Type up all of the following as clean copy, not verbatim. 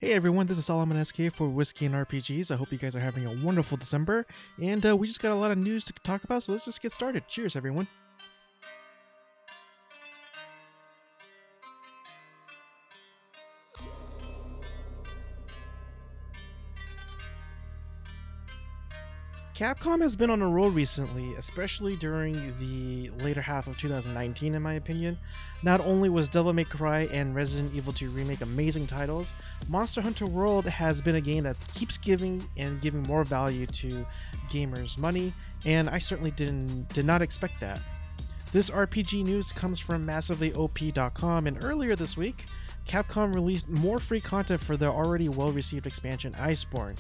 Hey everyone, this is Solomon SK for Whiskey and RPGs. I hope you guys are having a wonderful December, and we just got a lot of news to talk about, so let's just get started. Cheers, everyone. Capcom has been on a roll recently, especially during the later half of 2019 in my opinion. Not only was Devil May Cry and Resident Evil 2 Remake amazing titles, Monster Hunter World has been a game that keeps giving more value to gamers' money, and I certainly did not expect that. This RPG news comes from MassivelyOP.com, and earlier this week, Capcom released more free content for their already well-received expansion Iceborne.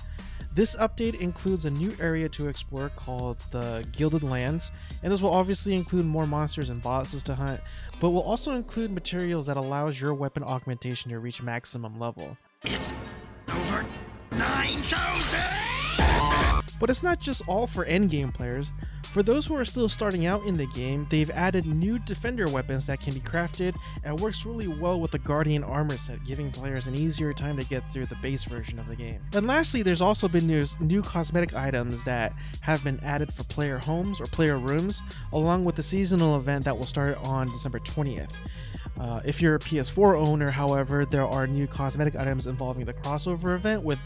This update includes a new area to explore called the Gilded Lands, and this will obviously include more monsters and bosses to hunt, but will also include materials that allows your weapon augmentation to reach maximum level. It's over 9,000! But it's not just all for endgame players. For those who are still starting out in the game, they've added new defender weapons that can be crafted and works really well with the Guardian armor set, giving players an easier time to get through the base version of the game. And lastly, there's also been new cosmetic items that have been added for player homes or player rooms, along with the seasonal event that will start on December 20th. If you're a PS4 owner, however, there are new cosmetic items involving the crossover event with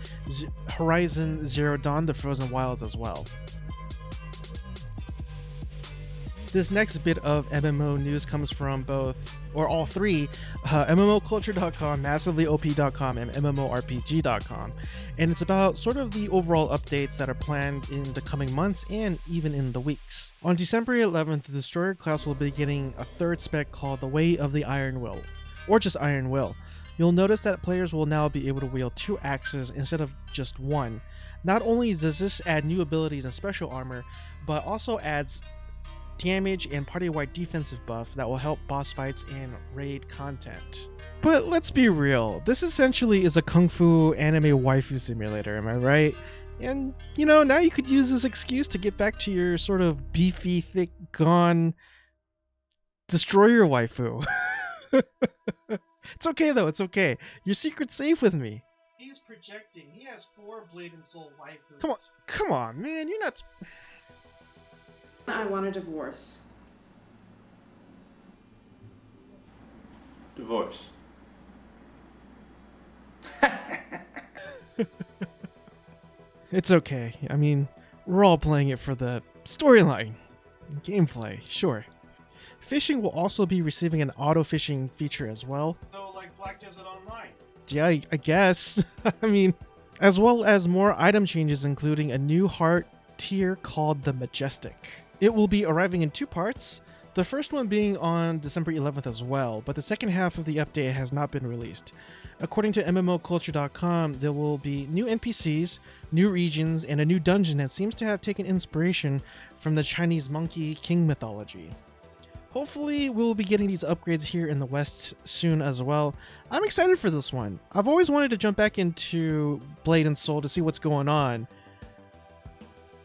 Horizon Zero Dawn: The Frozen Wilds as well. This next bit of MMO news comes from all three, MMOculture.com, MassivelyOP.com, and MMORPG.com, and it's about sort of the overall updates that are planned in the coming months and even in the weeks. On December 11th, the Destroyer class will be getting a third spec called the Way of the Iron Will, or just Iron Will. You'll notice that players will now be able to wield 2 axes instead of just one. Not only does this add new abilities and special armor, but also adds damage and party-wide defensive buff that will help boss fights and raid content. But let's be real, this essentially is a kung fu anime waifu simulator, am I right? And now you could use this excuse to get back to your sort of beefy, thick, gone destroyer waifu. It's okay though, it's okay. Your secret's safe with me. He's projecting. He has 4 Blade and Soul waifus. Come on, man, you're not... I want a divorce. Divorce. It's okay. I mean, we're all playing it for the storyline. Gameplay, sure. Fishing will also be receiving an auto-fishing feature as well. So, like Black Desert Online? Yeah, I guess. I mean, as well as more item changes, including a new heart tier called the Majestic. It will be arriving in 2 parts, the first one being on December 11th as well, but the second half of the update has not been released. According to MMOculture.com, there will be new NPCs, new regions, and a new dungeon that seems to have taken inspiration from the Chinese Monkey King mythology. Hopefully, we'll be getting these upgrades here in the West soon as well. I'm excited for this one. I've always wanted to jump back into Blade and Soul to see what's going on,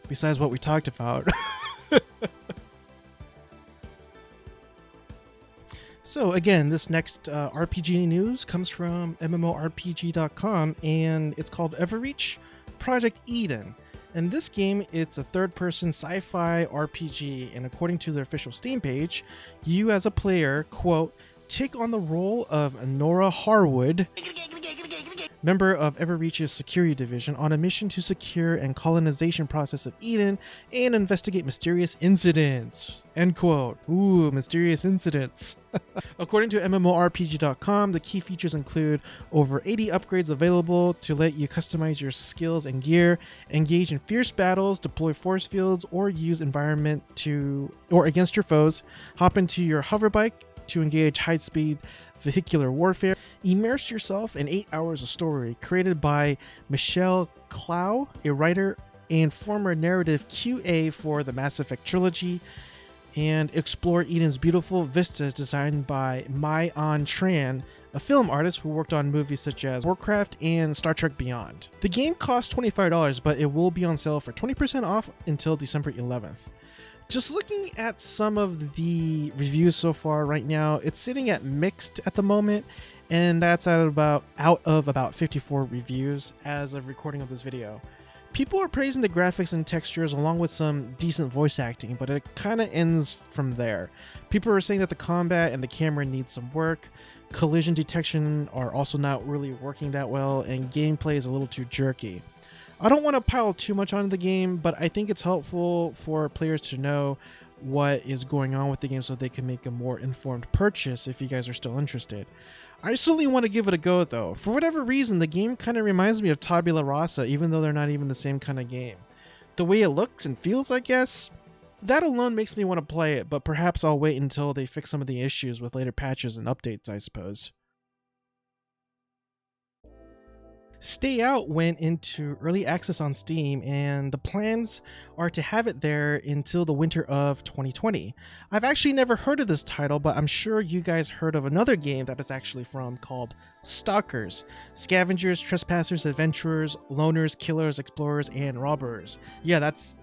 besides what we talked about. So again, this next RPG news comes from MMORPG.com, and it's called Everreach Project Eden. In this game, it's a third-person sci-fi RPG, and according to their official Steam page, you as a player, quote, take on the role of Nora Harwood, member of Everreach's security division, on a mission to secure and colonization process of Eden and investigate mysterious incidents. End quote. Ooh, mysterious incidents. According to MMORPG.com, the key features include over 80 upgrades available to let you customize your skills and gear, engage in fierce battles, deploy force fields, or use environment against your foes, hop into your hover bike to engage high-speed vehicular warfare, immerse yourself in 8 hours of story created by Michelle Clow, a writer and former narrative QA for the Mass Effect trilogy, and explore Eden's beautiful vistas designed by Mai An Tran, a film artist who worked on movies such as Warcraft and Star Trek Beyond. The game costs $25, but it will be on sale for 20% off until December 11th. Just looking at some of the reviews so far right now, it's sitting at mixed at the moment, and that's out of about 54 reviews as of recording of this video. People are praising the graphics and textures along with some decent voice acting, but it kind of ends from there. People are saying that the combat and the camera need some work, collision detection are also not really working that well, and gameplay is a little too jerky. I don't want to pile too much onto the game, but I think it's helpful for players to know what is going on with the game so they can make a more informed purchase if you guys are still interested. I certainly want to give it a go though. For whatever reason, the game kind of reminds me of Tabula Rasa, even though they're not even the same kind of game. The way it looks and feels, I guess, that alone makes me want to play it, but perhaps I'll wait until they fix some of the issues with later patches and updates, I suppose. Stay Out went into early access on Steam, and the plans are to have it there until the winter of 2020. I've actually never heard of this title, but I'm sure you guys heard of another game that it's actually from called Stalkers. Scavengers, trespassers, adventurers, loners, killers, explorers, and robbers. Yeah, that's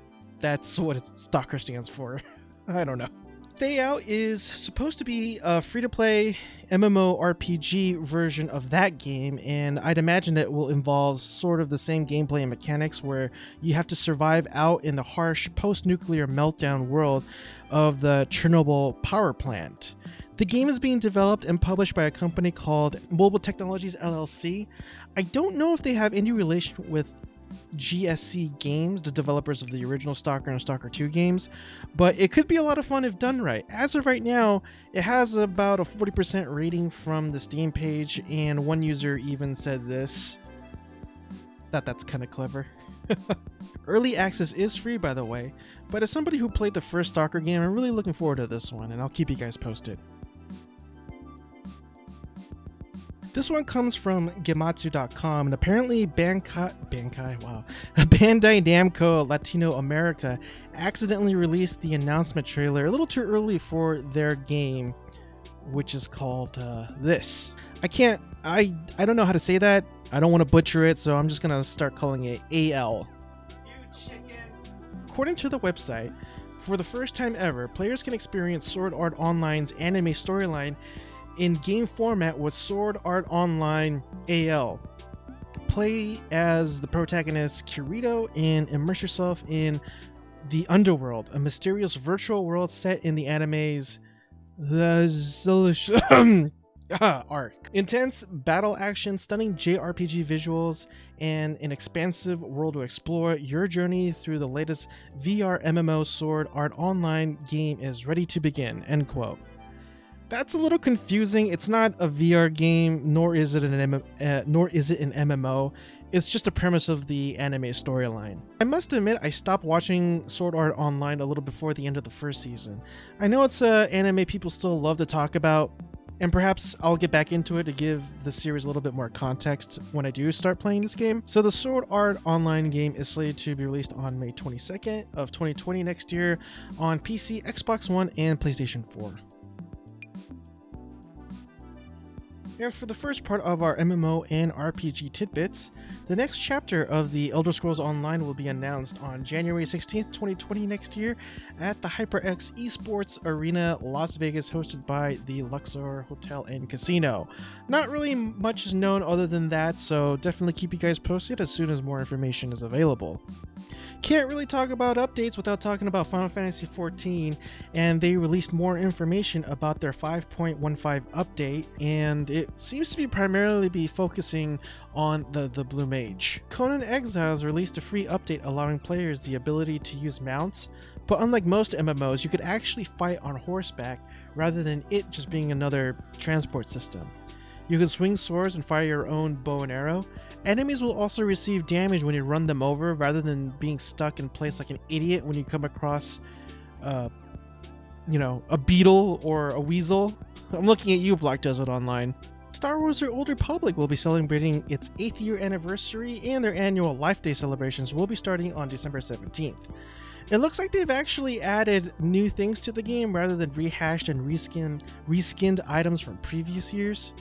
what Stalker stands for. I don't know. Stay Out is supposed to be a free-to-play MMO RPG version of that game, and I'd imagine it will involve sort of the same gameplay and mechanics where you have to survive out in the harsh post-nuclear meltdown world of the Chernobyl power plant. The game is being developed and published by a company called Mobile Technologies LLC. I don't know if they have any relation with GSC Games, the developers of the original Stalker and Stalker 2 games, but it could be a lot of fun if done right. As of right now, it has about a 40% rating from the Steam page, and one user even said this, that's kind of clever. Early access is free, by the way, but as somebody who played the first Stalker game, I'm really looking forward to this one, and I'll keep you guys posted. This one comes from Gematsu.com, and apparently Bandai Namco Latino America accidentally released the announcement trailer a little too early for their game, which is called this. I don't know how to say that. I don't want to butcher it, so I'm just gonna start calling it AL. You chicken. According to the website, for the first time ever, players can experience Sword Art Online's anime storyline in game format with Sword Art Online AL. Play as the protagonist Kirito and immerse yourself in the Underworld, a mysterious virtual world set in the anime's arc. Intense battle action, stunning JRPG visuals, and an expansive world to explore. Your journey through the latest VR MMO Sword Art Online game is ready to begin. End quote. That's a little confusing. It's not a VR game, nor is it an MMO. It's just a premise of the anime storyline. I must admit, I stopped watching Sword Art Online a little before the end of the first season. I know it's an anime people still love to talk about, and perhaps I'll get back into it to give the series a little bit more context when I do start playing this game. So the Sword Art Online game is slated to be released on May 22nd of 2020 next year on PC, Xbox One, and PlayStation 4. And for the first part of our MMO and RPG tidbits, the next chapter of the Elder Scrolls Online will be announced on January 16th, 2020 next year at the HyperX Esports Arena, Las Vegas, hosted by the Luxor Hotel and Casino. Not really much is known other than that, so definitely keep you guys posted as soon as more information is available. Can't really talk about updates without talking about Final Fantasy XIV, and they released more information about their 5.15 update, and it seems to be primarily be focusing on the Blue Mage. Conan Exiles released a free update allowing players the ability to use mounts, but unlike most MMOs, you could actually fight on horseback rather than it just being another transport system. You can swing swords and fire your own bow and arrow. Enemies will also receive damage when you run them over rather than being stuck in place like an idiot when you come across a beetle or a weasel. I'm looking at you, Black Desert Online. Star Wars: The Old Republic will be celebrating its 8th year anniversary, and their annual Life Day celebrations will be starting on December 17th. It looks like they've actually added new things to the game rather than rehashed and reskinned items from previous years.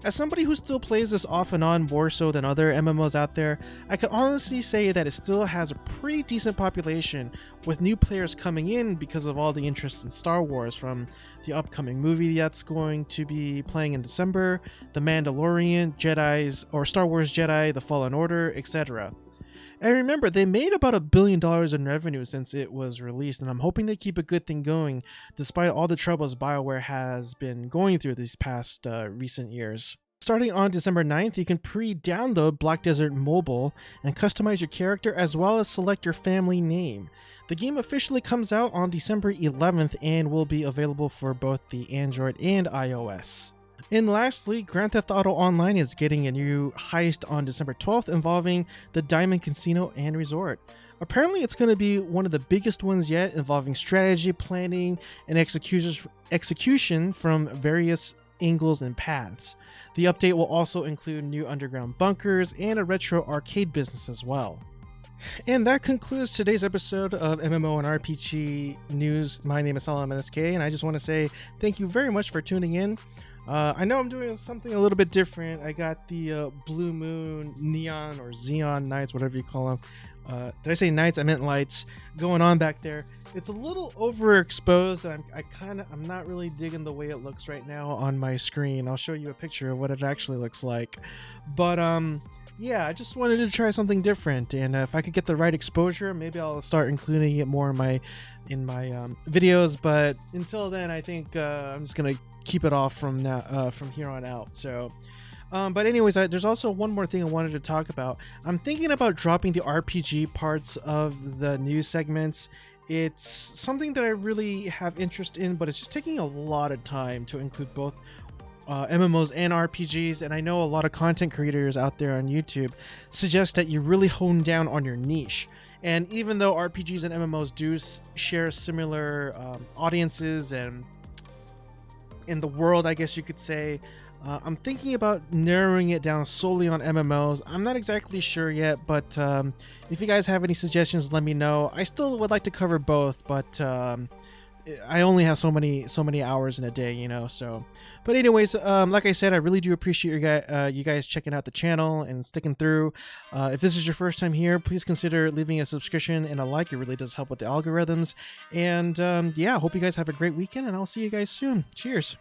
As somebody who still plays this off and on more so than other MMOs out there, I can honestly say that it still has a pretty decent population, with new players coming in because of all the interest in Star Wars, from the upcoming movie that's going to be playing in December, The Mandalorian, Star Wars Jedi, The Fallen Order, etc. And remember, they made about $1 billion in revenue since it was released, and I'm hoping they keep a good thing going despite all the troubles BioWare has been going through these past recent years. Starting on December 9th, you can pre-download Black Desert Mobile and customize your character as well as select your family name. The game officially comes out on December 11th and will be available for both the Android and iOS. And lastly, Grand Theft Auto Online is getting a new heist on December 12th involving the Diamond Casino and Resort. Apparently it's going to be one of the biggest ones yet, involving strategy, planning, and execution from various angles and paths. The update will also include new underground bunkers and a retro arcade business as well. And that concludes today's episode of MMO and RPG News. My name is Salam NSK, and I just want to say thank you very much for tuning in. I know I'm doing something a little bit different. I got the Blue Moon Neon or Xeon Nights, whatever you call them. Did I say nights? I meant lights going on back there. It's a little overexposed, and I'm not really digging the way it looks right now on my screen. I'll show you a picture of what it actually looks like. But yeah, I just wanted to try something different, and if I could get the right exposure, maybe I'll start including it more in my videos. But until then, I think I'm just gonna keep it off from here on out. So but anyways, there's also one more thing I wanted to talk about. I'm thinking about dropping the RPG parts of the news segments. It's something that I really have interest in, but it's just taking a lot of time to include both MMOs and RPGs, and I know a lot of content creators out there on YouTube suggest that you really hone down on your niche. And even though RPGs and MMOs do share similar audiences and in the world, I guess you could say, I'm thinking about narrowing it down solely on MMOs. I'm not exactly sure yet, but if you guys have any suggestions, let me know. I still would like to cover both, but I only have so many hours in a day, you know. So, but anyways, like I said, I really do appreciate you guys checking out the channel and sticking through. If this is your first time here, please consider leaving a subscription and a like. It really does help with the algorithms. And yeah, I hope you guys have a great weekend, and I'll see you guys soon. Cheers.